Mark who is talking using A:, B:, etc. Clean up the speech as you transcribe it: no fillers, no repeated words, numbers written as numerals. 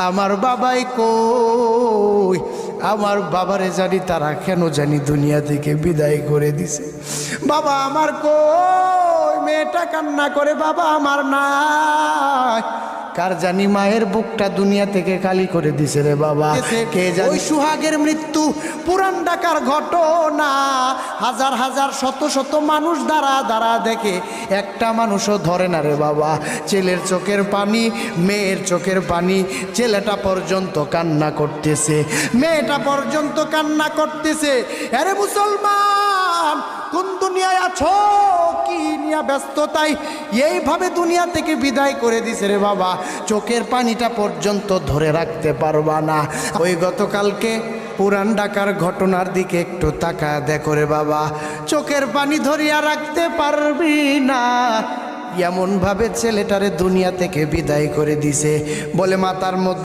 A: আমার বাবাই কই, আমার বাবারে জানি তারা কেন জানি দুনিয়া থেকে বিদায় করে দিছে। বাবা আমার কই, মেয়েটা কান্না করে বাবা আমার নাই। কার জানি মায়ের বুকটা দুনিয়া থেকে খালি করে দিছে রে বাবা, কে জানি। ওই সুহাগের মৃত্যু পুরান ঢাকার ঘটনা, হাজার হাজার শত শত মানুষ দাঁড়া দাঁড়া দেখে, একটা মানুষও ধরে না রে বাবা। ছেলের চোখের পানি, মেয়ের চোখের পানি, ছেলেটা পর্যন্ত কান্না করতেছে, মেয়েটা পর্যন্ত কান্না করতেছে। আরে মুসলমান, কোন দুনিয়ায় আছো, কি নিয়ে ব্যস্ততায় এইভাবে দুনিয়া থেকে বিদায় করে দিছে রে বাবা, চোখের পানিটা পর্যন্ত ধরে রাখতে পারবা না। ওই গতকালকে পুরান ঢাকার ঘটনার দিকে একটু তাকা দেখো রে বাবা, চোখের পানি ধরিয়া রাখতে পারবি না, এমন ভাবে ছেলেটারে দুনিয়া থেকে বিদায় করে দিছে। বলে মাথার মধ্যে